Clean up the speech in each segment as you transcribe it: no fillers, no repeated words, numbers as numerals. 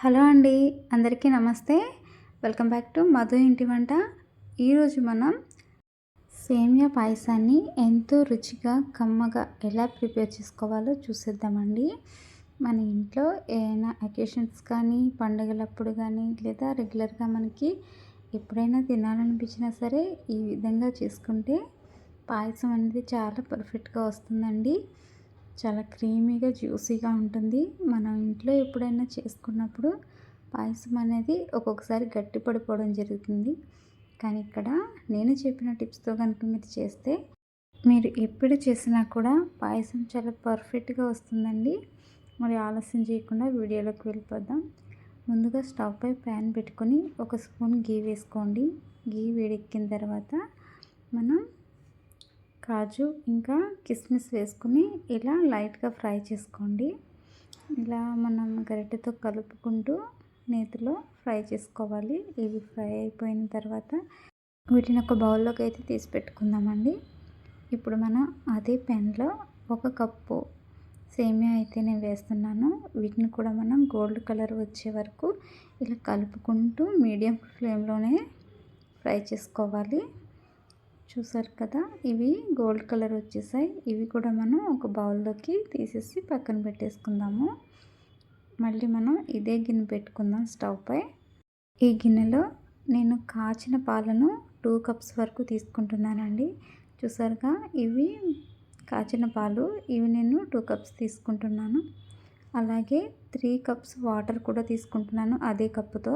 Hello అండి, అందరికీ నమస్తే. వెల్కమ్ బ్యాక్ టు మధు ఇంటి వంట. ఈరోజు మనం సేమియా పాయసాన్ని ఎంతో రుచిగా కమ్మగా ఎలా ప్రిపేర్ చేసుకోవాలో చూసేద్దామండి. మన ఇంట్లో ఏమైనా అకేషన్స్ కానీ, పండుగలప్పుడు కానీ, లేదా రెగ్యులర్గా మనకి ఎప్పుడైనా తినాలనిపించినా సరే ఈ విధంగా చేసుకుంటే పాయసం అనేది చాలా పర్ఫెక్ట్గా వస్తుందండి. చాలా క్రీమీగా జ్యూసీగా ఉంటుంది. మనం ఇంట్లో ఎప్పుడైనా చేసుకున్నప్పుడు పాయసం అనేది ఒక్కొక్కసారి గట్టి పడిపోవడం జరుగుతుంది. కానీ ఇక్కడ నేను చెప్పిన టిప్స్తో కనుక మీరు చేస్తే మీరు ఎప్పుడు చేసినా కూడా పాయసం చాలా పర్ఫెక్ట్గా వస్తుందండి. మరి ఆలస్యం చేయకుండా వీడియోలోకి వెళ్ళిపోదాం. ముందుగా స్టవ్ పై ప్యాన్ పెట్టుకొని 1 స్పూన్ గీ వేసుకోండి. గీ వేడెక్కిన తర్వాత మనం కాజు ఇంకా కిస్మిస్ వేసుకుని ఇలా లైట్గా ఫ్రై చేసుకోండి. ఇలా మనం గరిటెతో కలుపుకుంటూ నేతిలో ఫ్రై చేసుకోవాలి. ఇవి ఫ్రై అయిపోయిన తర్వాత వీటిని ఒక బౌల్లోకి అయితే తీసి పెట్టుకుందామండి. ఇప్పుడు మనం అదే ప్యాన్లో 1 కప్పు సేమియా అయితే నేను వేస్తున్నాను. వీటిని కూడా మనం గోల్డ్ కలర్ వచ్చే వరకు ఇలా కలుపుకుంటూ మీడియం ఫ్లేమ్లోనే ఫ్రై చేసుకోవాలి. చూసారు కదా, ఇవి గోల్డ్ కలర్ వచ్చేసాయి. ఇవి కూడా మనం ఒక బౌల్లోకి తీసేసి పక్కన పెట్టేసుకుందాము. మళ్ళీ మనం ఇదే గిన్నె పెట్టుకుందాం స్టవ్ పై. ఈ గిన్నెలో నేను కాచిన పాలను 2 కప్స్ వరకు తీసుకుంటున్నానండి. చూసారుగా, ఇవి కాచిన పాలు. ఇవి నేను 2 కప్స్ తీసుకుంటున్నాను. అలాగే 3 కప్స్ వాటర్ కూడా తీసుకుంటున్నాను అదే కప్పుతో.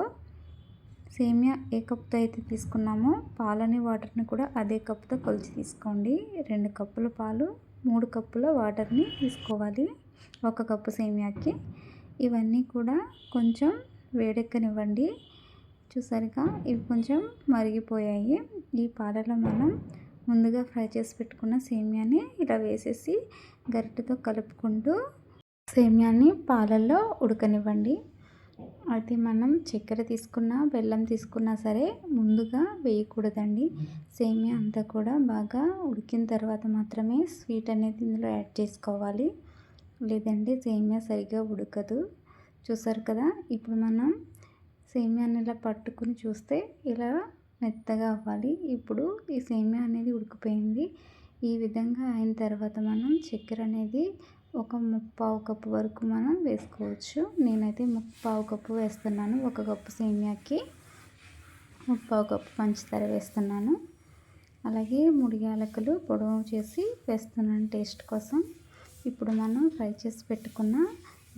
సేమియా ఏ కప్తో అయితే తీసుకున్నామో పాలని వాటర్ని కూడా అదే కప్తో కొలిచి తీసుకోండి. 2 కప్పుల పాలు 3 కప్పుల వాటర్ని తీసుకోవాలి 1 కప్పు సేమియాకి. ఇవన్నీ కూడా కొంచెం వేడెక్కనివ్వండి. చూసారుగా, ఇవి కొంచెం మరిగిపోయాయి. ఈ పాలలో మనం ముందుగా ఫ్రై చేసి పెట్టుకున్న సేమియాని ఇలా వేసేసి గరిటెతో కలుపుకుంటూ సేమియాని పాలల్లో ఉడకనివ్వండి. అయితే మనం చక్కెర తీసుకున్నా బెల్లం తీసుకున్నా సరే ముందుగా వేయకూడదండి. సేమియా అంతా కూడా బాగా ఉడికిన తర్వాత మాత్రమే స్వీట్ అనేది ఇందులో యాడ్ చేసుకోవాలి. లేదంటే సేమియా సరిగ్గా ఉడకదు. చూసారు కదా, ఇప్పుడు మనం సేమియాని ఇలా పట్టుకుని చూస్తే ఇలా మెత్తగా అవ్వాలి. ఇప్పుడు ఈ సేమియా అనేది ఉడికిపోయింది. ఈ విధంగా అయిన తర్వాత మనం చక్కెర అనేది 1/4 కప్పు వరకు మనం వేసుకోవచ్చు. నేనైతే 1/4 కప్పు వేస్తున్నాను. 1 కప్పు సేమియాకి 1/4 కప్పు పంచదార వేస్తున్నాను. అలాగే 3 యాలకులు పొడవు చేసి వేస్తున్నాను టేస్ట్ కోసం. ఇప్పుడు మనం ఫ్రై చేసి పెట్టుకున్న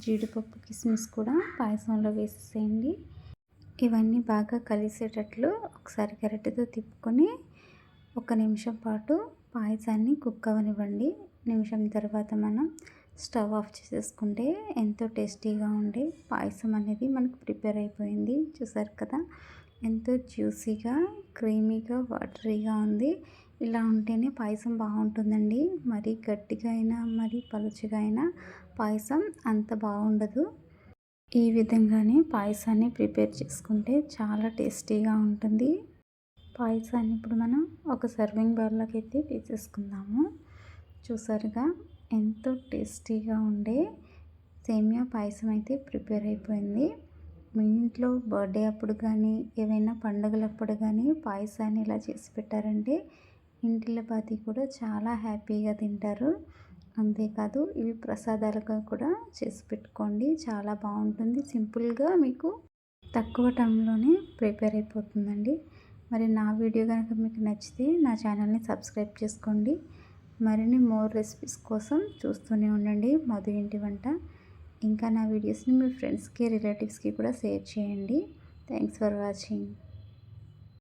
జీడిపప్పు కిస్మిస్ కూడా పాయసంలో వేసేసేయండి. ఇవన్నీ బాగా కలిసేటట్లు ఒకసారి గరిటెతో తిప్పుకొని 1 నిమిషం పాటు పాయసాన్ని కుక్ అవ్వనివ్వండి. నిమిషం తర్వాత మనం స్టవ్ ఆఫ్ చేసేసుకుంటే ఎంతో టేస్టీగా ఉండే పాయసం అనేది మనకు ప్రిపేర్ అయిపోయింది. చూసారు కదా, ఎంతో జ్యూసీగా క్రీమీగా వాటరీగా ఉంది. ఇలా ఉంటేనే పాయసం బాగుంటుందండి. మరీ గట్టిగా అయినా మరీ పలుచగా అయినా పాయసం అంత బాగుండదు. ఈ విధంగానే పాయసాన్ని ప్రిపేర్ చేసుకుంటే చాలా టేస్టీగా ఉంటుంది. పాయసాన్ని ఇప్పుడు మనం ఒక సర్వింగ్ బౌల్లోకి అయితే తీసేసుకుందాము. చూసారుగా, ఎంతో టేస్టీగా ఉండే సేమియా పాయసం అయితే ప్రిపేర్ అయిపోయింది. మీ ఇంట్లో బర్త్డే అప్పుడు కానీ ఏవైనా పండుగలప్పుడు కానీ పాయసాన్ని ఇలా చేసి పెట్టారంటే ఇంటిల్లపాది కూడా చాలా హ్యాపీగా తింటారు. అంతేకాదు, ఇవి ప్రసాదాలుగా కూడా చేసి పెట్టుకోండి. చాలా బాగుంటుంది. సింపుల్గా మీకు తక్కువ టైంలోనే ప్రిపేర్ అయిపోతుందండి. మరి నా వీడియో కనుక మీకు నచ్చితే నా ఛానల్ని సబ్స్క్రైబ్ చేసుకోండి. మరిన్ని మోర్ రెసిపీస్ కోసం చూస్తూనే ఉండండి మధు ఇంటి వంట. ఇంకా నా వీడియోస్ని మీ ఫ్రెండ్స్కి రిలేటివ్స్కి కూడా షేర్ చేయండి. Thanks for watching.